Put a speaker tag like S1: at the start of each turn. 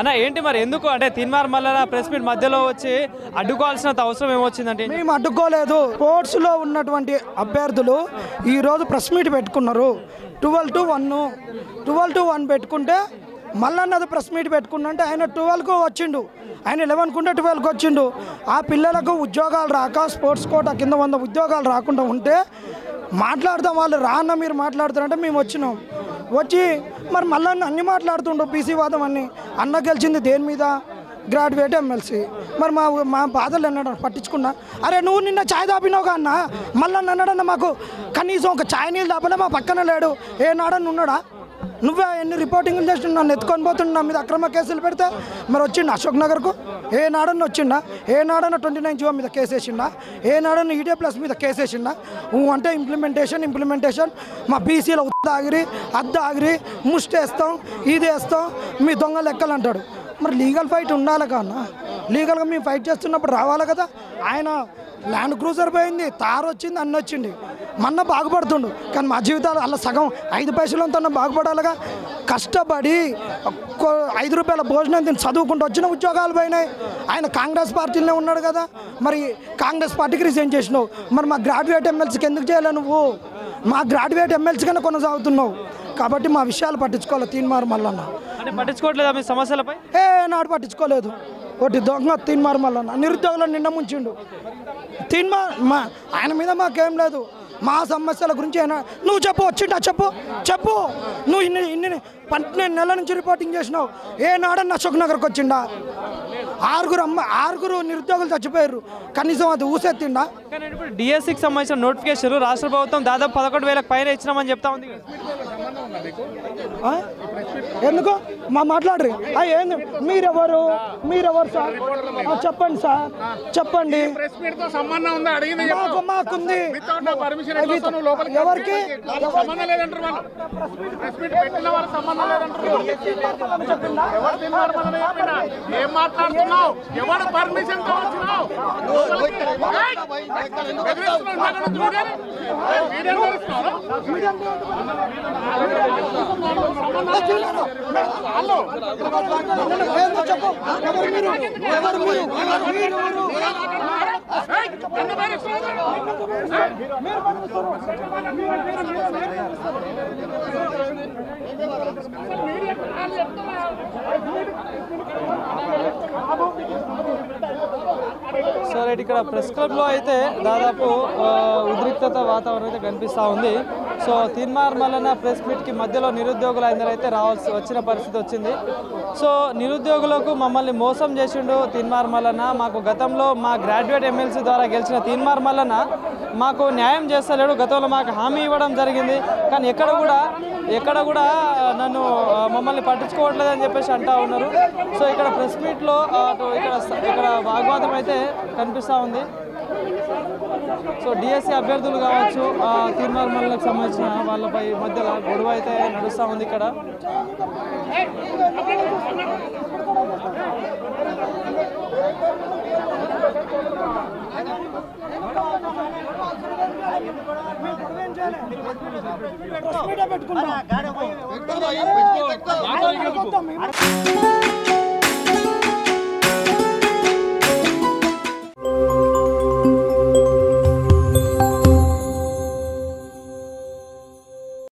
S1: అన్న ఏంటి మరి ఎందుకు అంటే తీన్మార్ మల్లన్న ప్రెస్ మీట్ మధ్యలో వచ్చి అడ్డుకోవాల్సిన అవసరం ఏమొచ్చిందంటే?
S2: మేము అడ్డుకోలేదు. స్పోర్ట్స్లో ఉన్నటువంటి అభ్యర్థులు ఈరోజు ప్రెస్ మీట్ పెట్టుకున్నారు. 12 to 1 పెట్టుకుంటే మల్లన్నది ప్రెస్ మీట్ పెట్టుకున్నంటే ఆయన 12కు వచ్చిండు, ఆయన 11కుంటే 12కి వచ్చిండు. ఆ పిల్లలకు ఉద్యోగాలు రాక స్పోర్ట్స్ కోటా కింద 100 ఉద్యోగాలు రాకుండా ఉంటే మాట్లాడదాం, వాళ్ళు రాన్న మీరు మాట్లాడుతారంటే మేము వచ్చినాం. వచ్చి మరి మల్లన్న అన్ని మాట్లాడుతుండు, బీసీ వాదం అన్ని. అన్న గెలిచింది దేని మీద? Graduate MLC. మరి మా బాధలు అన్నాడు పట్టించుకున్నా. అరే నువ్వు నిన్న ఛాయ్ దాపినావుగా అన్న, మల్లన్న అన్నాడన్న మాకు కనీసం ఒక ఛాయ్ నీళ్ళు దాపలే, మా పక్కన లేడు. ఏనాడని ఉన్నాడా? నువ్వే ఎన్ని రిపోర్టింగ్లు చేసి నన్ను ఎత్తుకొని పోతుండు, నా మీద అక్రమ కేసులు పెడితే మరి వచ్చిండు అశోక్ నగర్కు? ఏనాడని వచ్చిండా? ఏనాడన్న 29 జీవో మీద కేసు వేసిండా? ఏనాడన్న ED+ మీద కేసు వేసిండా? అంటే ఇంప్లిమెంటేషన్ మా బీసీలో అద్దాగిరి ముష్టేస్తాం, ఇది వేస్తాం, మీ దొంగ లెక్కలు అంటాడు. మరి లీగల్ ఫైట్ ఉండాలి కన్నా, లీగల్గా మేము ఫైట్ చేస్తున్నప్పుడు రావాలి కదా. ఆయన ల్యాండ్ క్రూజర్ పోయింది, తారు వచ్చింది, అన్నీ వచ్చింది, మొన్న బాగుపడుతుండు. కానీ మా జీవితాలు అలా సగం 5 పైసలంతా బాగుపడాలిగా. కష్టపడి 5 రూపాయల భోజనం తిని చదువుకుంటూ వచ్చిన ఉద్యోగాలు పోయినాయి. ఆయన కాంగ్రెస్ పార్టీలోనే ఉన్నాడు కదా, మరి కాంగ్రెస్ పార్టీకి రిజైన్ చేసినావు. మరి మా గ్రాడ్యుయేట్ ఎమ్మెల్సీకి ఎందుకు చేయలే నువ్వు? మా గ్రాడ్యుయేట్ ఎమ్మెల్సీ కన్నా కొనసాగుతున్నావు. కాబట్టి మా విషయాలు పట్టించుకోవాలి తీన్మార్ మల్లన్న.
S1: అంటే పట్టించుకోవట్లేదా మీ సమస్యలపై?
S2: నాడు పట్టించుకోలేదు. ఒకటి దొంగ తీన్మార్ మల్లన్న నిరుద్యోగులను నిండా ముంచిండు. ఆయన మీద మాకేం లేదు. మా సమస్యల గురించి అయినా నువ్వు చెప్పు, వచ్చిండా చెప్పు. నువ్వు ఇన్ని 12 నెలల నుంచి రిపోర్టింగ్ చేసినావు. ఏనాడన్నా అశోక్ నగర్కి వచ్చిండా? 6 నిరుద్యోగులు చచ్చిపోయారు, కనీసం అది ఊసెత్తిండా?
S1: కానీ ఇప్పుడు డిఎస్సికి సంబంధించిన నోటిఫికేషన్ రాష్ట్ర ప్రభుత్వం దాదాపు 11,000 పైన ఇచ్చినామని చెప్తా ఉంది.
S2: ఎందుకు మాట్లాడరు? ఏంది మీరెవరు సార్? చెప్పండి సార్, చెప్పండి. మాకుంది. ఎవరికి
S1: సరే, ఇక్కడ ప్రెస్ క్లబ్లో అయితే దాదాపు ఉద్రిక్తత వాతావరణం అయితే కనిపిస్తూ ఉంది. సో తీన్మార్ మల్లన్న ప్రెస్ మీట్కి మధ్యలో నిరుద్యోగులు అందరైతే వచ్చిన పరిస్థితి వచ్చింది. సో నిరుద్యోగులకు మమ్మల్ని మోసం చేసిండు తీన్మార్ మల్లన్న, మాకు గతంలో మా గ్రాడ్యుయేట్ ఎమ్మెల్సీ ద్వారా గెలిచిన తీన్మార్ మల్లన్న మాకు న్యాయం చేస్తలేడు, గతంలో మాకు హామీ ఇవ్వడం జరిగింది, కానీ ఎక్కడ కూడా నన్ను మమ్మల్ని పట్టించుకోవట్లేదని చెప్పేసి అంటూ ఉన్నారు. సో ఇక్కడ ప్రెస్ మీట్లో ఇక్కడ వాగ్వాదం అయితే కనిపిస్తూ ఉంది. సో డిఎస్సి అభ్యర్థులు కావచ్చు, తీన్మార్ మల్లన్నకు సంబంధించిన వాళ్ళపై మధ్యలో గొడవ అయితే నడుస్తూ ఉంది. ఇక్కడ
S2: పెట్టుకుంటా